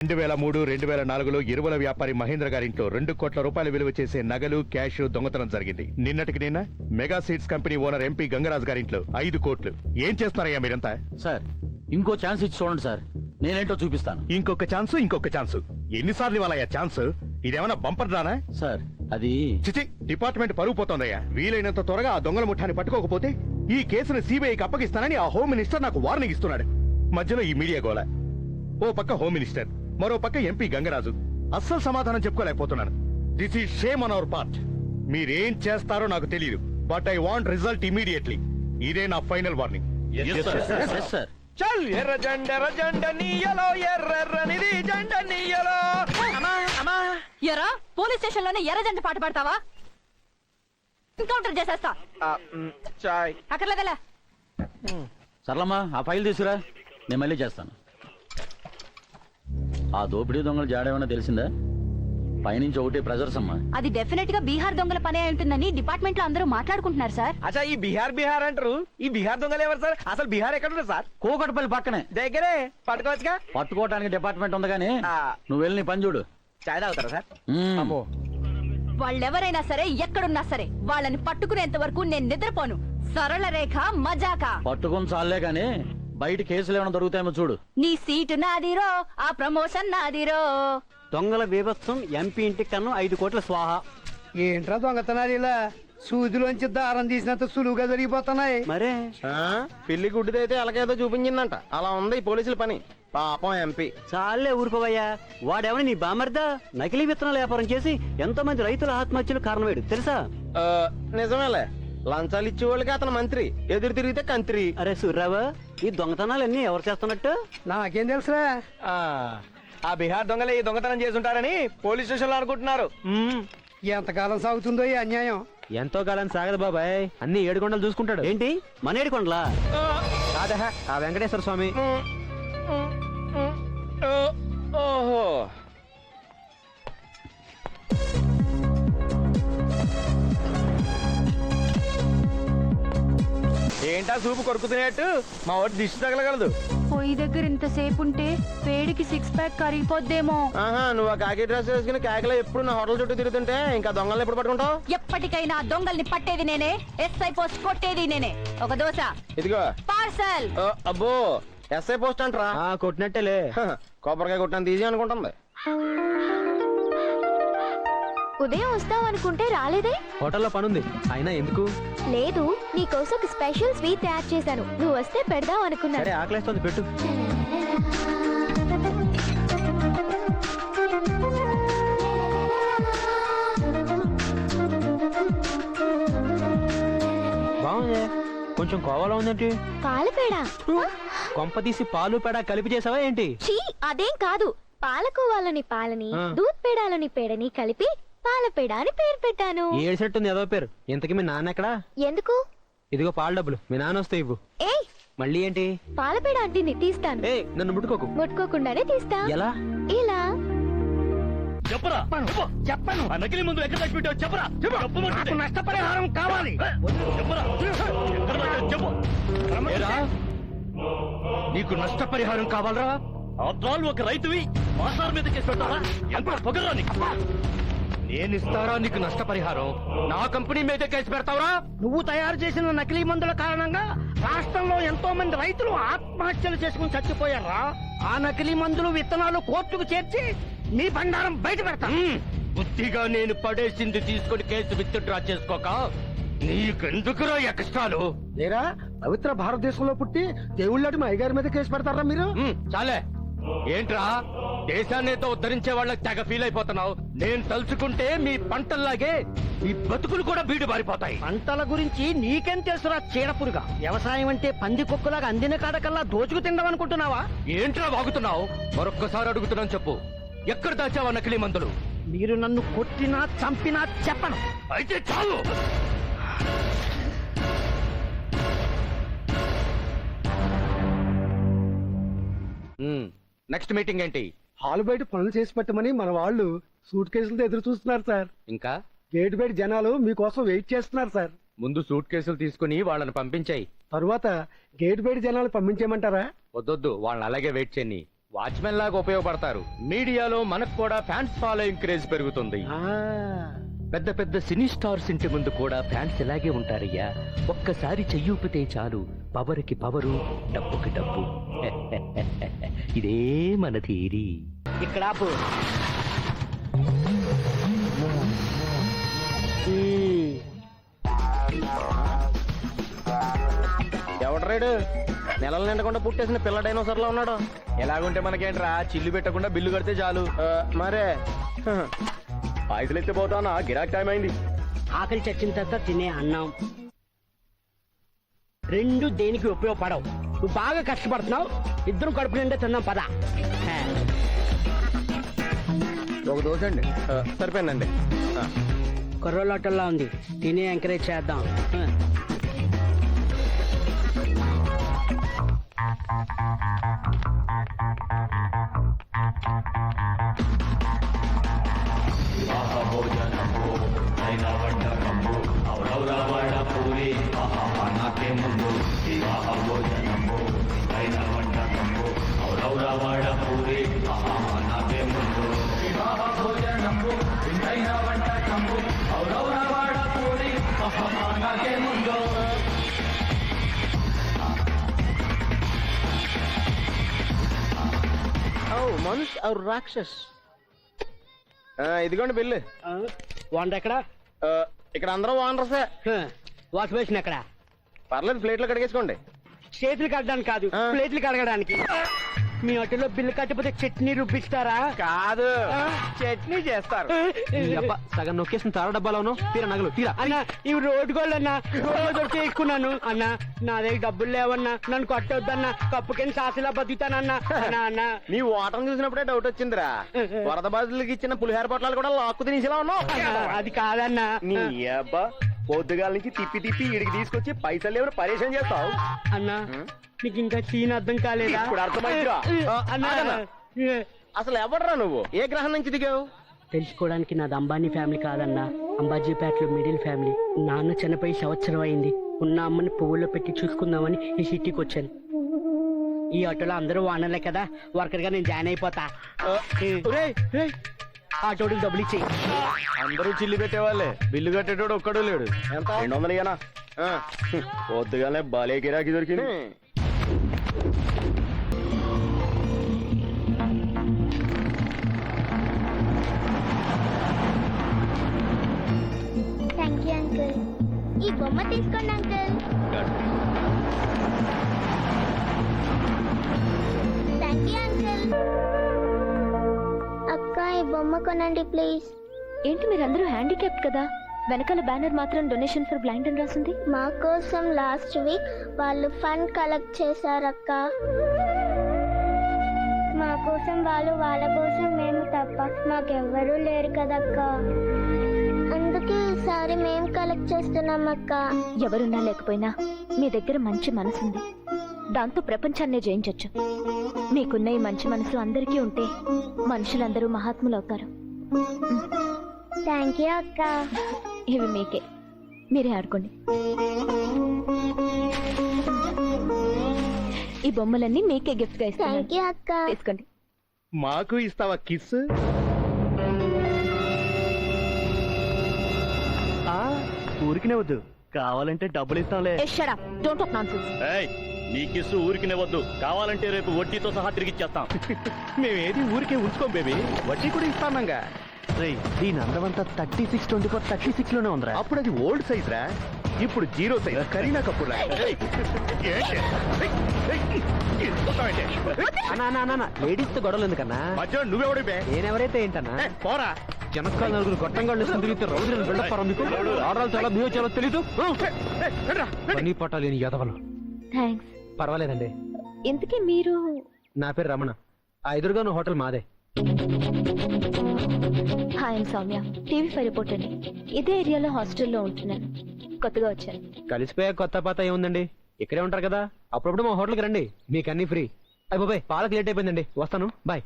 2003, 2004లో ఎరువుల వ్యాపారి మహేంద్ర గారింట్లో 2 కోట్ల రూపాయలు విలువ చేసే నగలు, క్యాష్ దొంగతనం జరిగింది. నిన్నటికి నిన్న mega seeds company owner MP Gangaraj గారింట్లో 5 కోట్లు. ఏం చేస్తారయ్యా మీరంతా? సార్ ఇంకో ఛాన్స్ ఇచ్చి చూడండి సార్, నేనేంటో చూపిస్తాను. ఇంకొక ఛాన్స్. ఎన్నిసార్లు ఇవ్వాలయ్యా ఛాన్స్? ఇదేమన్నా బంపర్ రానా? సార్ అది చిచి, డిపార్ట్మెంట్ పరువు పోతోందయ్యా. వీలైనంత త్వరగా ఆ దొంగల ముఠాన్ని పట్టుకోకపోతే ఈ కేసును సిబిఐకి అప్పగిస్తానని ఆ హోమ్ మినిస్టర్ నాకు వార్నింగ్ ఇస్తున్నాడు. మధ్యలో ఈ మీడియా గోల. ఓ పక్క హోమ్ మినిస్టర్, మరో పక్క ఎంపీ గంగరాజు. అస్సలు సమాధానం చెప్పుకోలేకపోతున్నాను. This is shame on our part. మీరేం చేస్తారో నాకు తెలియదు, but I want result immediately. ఇదే నా ఫైనల్ వార్నింగ్. చల్ ఎర్ర జెండ నీయలో ఎర్రెర్రనిది జెండ నీయలో. ఎరా పోలీస్ స్టేషన్ లోనే ఎర్ర జెండ పాట పాడతావా? ఎన్కౌంటర్ చేసేస్తా. చాయ్ అక్కర్లేదలే. సర్లమ్మా ఆ ఫైల్ తీసుకురా, నేను మళ్ళీ చేస్తాను. ఆ దోపిడీ దొంగలు జాడేమన్నా తెలిసిందా? పైనుంచి ఒకటి ప్రెజర్స్ అమ్మా. అది డెఫినెట్ గా బీహార్ దొంగల పనే అయి ఉంటుందని డిపార్ట్మెంట్ లో అందరూ మాట్లాడుకుంటున్నారు సార్. అచ్చా ఈ బీహార్ అంటారు. ఈ బీహార్ దొంగలు ఎవరు సార్? అసలు బీహార్ ఎక్కడ ఉంది సార్? కూకట్పల్లి పక్కనే. దగ్గరే పట్టుకోవచ్చుగా. పట్టుకోవడానికి డిపార్ట్మెంట్ ఉంది కానీ నువ్వు వెళ్ళి నీ పని చూడు. చాయ్ తాగుతారా సార్? అమ్మో, వాళ్ళెవరైనా సరే ఎక్కడున్నా సరే వాళ్ళని పట్టుకునేంత వరకు నేను నిద్రపోను. సరళ రేఖ మజాక. పట్టుకుని చాలే గాని బయట కేసులు ఏమైనా దొరుకుతాయేమో చూడు. నీ సీటు నాదిరో, ఆ ప్రమోషన్ నాదిరో. దొంగల బీభత్సం ఎంపీ ఇంటికి కన్నా 5 కోట్ల స్వాహ. ఏంట్రా దొంగతనాలు ఇలా సూదిలోంచి దారం తీసినంత సులువుగా జరిగిపోతున్నాయి. మరే పిల్లి గుడ్డిదైతే ఎలాగేదో చూపించిందంట. అలా ఉంది ఈ పోలీసుల పని. పాపం ఎంపీ. చాలే ఊరుకోవయ్యా. వాడెవని నీ బామర్దా? నకిలీ విత్తనాల వ్యాపారం చేసి ఎంతో మంది రైతుల ఆత్మహత్యలు కారణమేడు తెలుసా? నిజమేలే, లంచాలు ఇచ్చే వాళ్ళకి అతను మంత్రి, ఎదురు తిరిగితే కంత్రి. అరే సూర్రావా, ఈ దొంగతనాలన్నీ ఎవరు చేస్తున్నట్టు? నాకేం తెలుసురా? ఆ బీహార్ దొంగలే ఈ దొంగతనం చేసుంటారని పోలీస్ స్టేషన్ లో అనుకుంటున్నారు. ఎంతకాలం సాగుతుందో ఈ అన్యాయం. ఎంతో కాలం సాగదు బాబాయ్, అన్ని 7 కొండలు చూసుకుంటాడు. ఏంటి మన 7 కొండలా? కాదా ఆ వెంకటేశ్వర స్వామి. ఓహో, ఏంటా సూపు కొరుకుతున్నట్టు? మా వాడు దిష్టి తగలగలదు. పొయ్యి దగ్గర ఇంతసేపు ఉంటే వేడికి 6 ప్యాక్ కరిగిపోద్దేమో. ఆహా, నువ్వు ఆ కాకి డ్రెస్ వేసుకుని కాకిలో ఎప్పుడు నా హోటల్ చుట్టూ తిరుగుతుంటే ఇంకా దొంగల్ని ఎప్పుడు పట్టుకుంటావు? ఎప్పటికైనా దొంగల్ని పట్టేది నేనే, ఎస్ఐ పోస్ట్ కొట్టేది నేనే. ఒక దోశ ఇదిగో పార్సల్. అబ్బో, ఎస్ఐ పోస్ట్ అంటరా? కొట్టినట్టేలే. కొబ్బరికాయ కొట్టాను తీసి అనుకుంటుంది. ఉదయం వస్తావనుకుంటే రాలేదే? హోటల్లో పనుంది. అయినా ఎందుకు? లేదు, నీకోసం ఒక స్పెషల్ స్వీట్ తయారు చేశాను. నువ్వు వస్తే పెడదాం అనుకున్నా. సరే ఆకలేస్తుంది, పెట్టు. బాగుంది. కొంచెం కోవాలో ఉందేంటి? పాలపేడ. కొంప తీసి పాలు పేడ కలిపి చేసావా ఏంటి? చీ, అదేం కాదు. పాలకోవాలని పాలని, దూద్ పేడాలని పేడని కలిపి పాలపేడ అని పేరు పెట్టాను. ఏడ్చినట్టుంది ఏదో పేరు. ఇంతకీ మీ నాన్న ఎక్కడా? ఎందుకు? ఇదిగో పాల డబ్బులు, మీ నాన్న వస్తే ఇవ్వు. ఏయ్, మళ్ళీ ఏంటి? పాలపేడ అంటే తీస్తాను. ఏ నన్ను ముట్టుకోకు. ముట్టుకోకుండానే తీస్తా. ఎలా? ఇలా. చెప్పరా, చెప్పను. ఆ నకిలీ ముందు ఎక్కడ పెట్టావు? చెప్పరా, నాకు నష్టపరిహారం కావాలి. చెప్పరా, చెప్పు. నీకు నష్టపరిహారం కావాలరా? అద్దాలు ఒక రైతువి మాసార్ మీద కేసు పెట్టాలా? ఎంత పొగరా నీకు? నేను ఇస్తారా నీకు నష్టపరిహారం? నా కంపెనీ మీద కేసు పెడతావరా? నువ్వు తయారు చేసిన నకిలీ మందుల కారణంగా రాష్ట్రంలో ఎంతో మంది రైతులు ఆత్మహత్యలు చేసుకుని చచ్చిపోయారా? ఆ నకిలీ మందులు విత్తనాలు కోర్టుకు చేర్చి నీ బండారం బయట పెడతా. బుద్ధిగా నేను పడేసింది తీసుకొని కేసు విత్డ్రా చేసుకోక నీకెందుకురా ఎక్స్ట్రాలు? లేరా, పవిత్ర భారతదేశంలో పుట్టి దేవుళ్ళటి మా అయ్యగారి మీద కేసు పెడతారా మీరు? చాలే. ఏంట్రా, దేశాన్నేతో ఉద్ధరించే వాళ్ళకి తెగ ఫీల్ అయిపోతున్నావు. నేను తలుచుకుంటే మీ పంటల్లాగే మీ బతుకులు కూడా బీడు బారిపోతాయి. పంటల గురించి నీకేం తెలుసురా చీడపురుగా? వ్యవసాయం అంటే పంది కుక్కలాగా అందిన కాడకల్లా దోచుకు తిందాం అనుకుంటున్నావా? ఏంట్రా వాగుతున్నావు? మరొక్కసారి అడుగుతున్నాను, చెప్పు. ఎక్కడ దాచావా నకిలీ మందులు? మీరు నన్ను కొట్టినా చంపినా చెప్పను. అయితే చాలు. నెక్స్ట్ మీటింగ్ ఏంటి? హాలు బయట పనులు చేసి పెట్టమని మన వాళ్ళు సూట్ కేసులతో ఎదురు చూస్తున్నారు సార్. ఇంకా గేట్ బయట జనాలు మీకోసం వెయిట్ చేస్తున్నారు సార్. ముందు సూట్ కేసులు తీసుకుని వాళ్ళని పంపించాయి. తరువాత గేట్ బయట జనాలు పంపించేయమంటారా? వద్దొద్దు, వాళ్ళని అలాగే వెయిట్ చేయని. వాచ్మెన్ లాగా ఉపయోగపడతారు. మీడియాలో మనకు కూడా ఫ్యాన్స్ ఫాలోయింగ్ క్రేజ్ పెరుగుతుంది. పెద్ద పెద్ద సినీ స్టార్స్ ఇంటి ముందు కూడా ఫ్యాన్స్ ఇలాగే ఉంటారయ్యా. ఒక్కసారి చెయ్యూపితే చాలు, పవర్కి పవరు, డబ్బుకి డబ్బు. ఇదే మన థియరీ. ఇక్కడ ఆపు. ఎవడ్రాడు నెలలు నిండకుండా పుట్టేసిన పిల్ల డైనోసర్ లో ఉన్నాడు. ఎలాగుంటే మనకేంట్రా, చిల్లు పెట్టకుండా బిల్లు కడితే చాలు. మరే పైసలు ఎత్తి పోతానా, గిరాక్ టైం అయింది. ఆకలి చచ్చిన తర్వాత తినే అన్నం రెండు దేనికి ఉపయోగపడవు. నువ్వు బాగా కష్టపడుతున్నావు, ఇద్దరు కడుపు నిండా తిన్నాం పద. ఒక దోశ అండి. సరిపోయిందండి. కొర్రోలాటల్లా ఉంది, తినే ఎంకరేజ్ చేద్దాం. మనుష్ ఔర్ రాక్షస్. ఇదిగోండి బిల్లు. వంట ఎక్కడ? ఇక్కడ అందరూ వానరసే. వాష్ బేసిన్ ఎక్కడ? పర్లేదు, ప్లేట్లో కడిగేసుకోండి. చేతులు కట్టడానికి కాదు, ప్లేట్లు కడగడానికి. మీ హోటల్లో బిల్లు కట్టకపోతే చట్నీ రుబ్బిస్తారా? కాదు, చట్నీ చేస్తారు. సగం నొక్కేసిన తార డబ్బాలోను తీరా నగలు తీరా. అన్న ఇవి రోడ్డు గోళ్ళు అన్న, రోడ్డు దొరికి ఎక్కున్నాను అన్న. నా దగ్గర డబ్బులు లేవన్నా, నన్ను కొట్టొద్దన్నా, కప్పుకని సాసిలా బతుకుతానన్నా. అన్న నీ ఓటం చూసినప్పుడే డౌట్ వచ్చిందిరా. వరద బాధితులకి ఇచ్చిన పులిహార పొట్లాలు కూడా లాక్కు తినేసిలా ఉన్నావు. అది కాదన్నా. నీ అబ్బా పొద్దుగాల నుంచి తిప్పి తిప్పి ఇడికి తీసుకొచ్చి పైసలు ఎవరు పరేషాన్ చేస్తావు. అన్నా నీకు ఇంకా సీన్ అర్థం కాలేదా? ఇప్పుడు అర్థమైందిరా. అన్నా అసలు ఎవడరా నువ్వు, ఏ గ్రహం నుంచి దిగావు? తెలుసుకోవడానికి నాది అంబానీ ఫ్యామిలీ కాదన్నా, అంబాజీపేటలో మిడిల్ ఫ్యామిలీ. నాన్న చనిపోయి సంవత్సరం అయింది. ఉన్న అమ్మని పువ్వుల్లో పెట్టి చూసుకుందామని ఈ సిటీకి వచ్చాను. ఈ ఆటోలో అందరూ వానలే కదా, వర్కర్ గా నేను జాయిన్ అయిపోతా. ఆటోడికి డబ్బులు ఇచ్చేయి. అందరూ చిల్లి పెట్టేవాళ్ళే, బిల్లు కట్టేటోడు ఒక్కడూ లేడు. ఎంత? 200 ఇయ్యనా? పొద్దుగానే బాలే గిరాకీ దొరికింది. Thank you uncle. ఈ బొమ్మ తీసుకోండి అంకుల్. Thank you uncle. అక్క ఈ బొమ్మ కొనండి ప్లీజ్. ఏంటి మీరందరూ హ్యాండిక్యాప్డ్ కదా, వెనకాల బ్యానర్ మాత్రం డొనేషన్ ఫర్ బ్లైండ్ అని రాసింది. మా కోసం లాస్ట్ వీక్ వాళ్ళు ఫండ్ కలెక్ట్ చేశారక్క. మా కోసం వాళ్ళు, వాళ్ళ కోసం మేము తప్ప మాకెవ్వరూ లేరు కదక్క. అందుకే ఈసారి మేము కలెక్ట్ చేస్తున్నాం అక్క. ఎవరున్నా లేకపోయినా మీ దగ్గర మంచి మనసుంది, దాంతో ప్రపంచాన్నే జయించొచ్చు. మీకున్న ఈ మంచి మనసు అందరికీ ఉంటే మనుషులందరూ మహాత్ములవుతారు. థ్యాంక్ యూ అక్క. ఇవి మీకే, మీరే ఆడుకోండి. ఈ బొమ్మలన్నీ మీకే గిఫ్ట్ గా థ్యాంక్ యూ ఇస్తాను, అక్క. తీసుకోండి. మాకు ఇస్తావా కిస్? ఊరికినే వద్దు, కావాలంటే డబ్బులు ఇస్తాంలే. Shut up, don't talk nonsense. నీ కిస్సు ఊరికినే వద్దు, కావాలంటే రేపు వడ్డీతో సహా తిరిగిచ్చేస్తాం. మేమేది ఊరికే ఉంచుకోం బేబీ, వడ్డీ కూడా ఇస్తామంగా. దీని అందమంతా 36-24 36 లోనే ఉందిరా. అప్పుడు అది ఓల్డ్ సైజ్ రా, ఇప్పుడు 0 సైజ్. కరీనా కపూర్ రా. లేడీస్ తో గొడవలు ఎందుకన్నా? మధ్య నువ్వెవడి బే? నేనెవరైతే ఏంటన్నా? పోరా. జనకాల నలుగురు గొట్టంగాళ్ళు తిరిగితే రౌద్రులు వెళ్ళపారా మీకు? ఆడవాళ్ళు చాలా బిహేవ్ చాలా తెలీదు. పని పట్టాలేని యదవలు. థ్యాంక్స్. పర్వాలేదండి. ఇంతకీ మీరు? నా పేరు రమణ. ఆ ఎదురుగా హోటల్ మాదే. Hi I'm Soumya, TV5 reporter. ఇదే ఏరియాలో హాస్టల్లో ఉంటున్నాను, కొత్తగా వచ్చాను. కలిసిపోయా కొత్త పాత ఏముందండి, ఇక్కడే ఉంటారు కదా. అప్పుడప్పుడు మా హోటల్కి రండి, మీకు అన్ని ఫ్రీ. అయిపోయి పాలకు లేట్ అయిపోయిందండి, వస్తాను, బాయ్.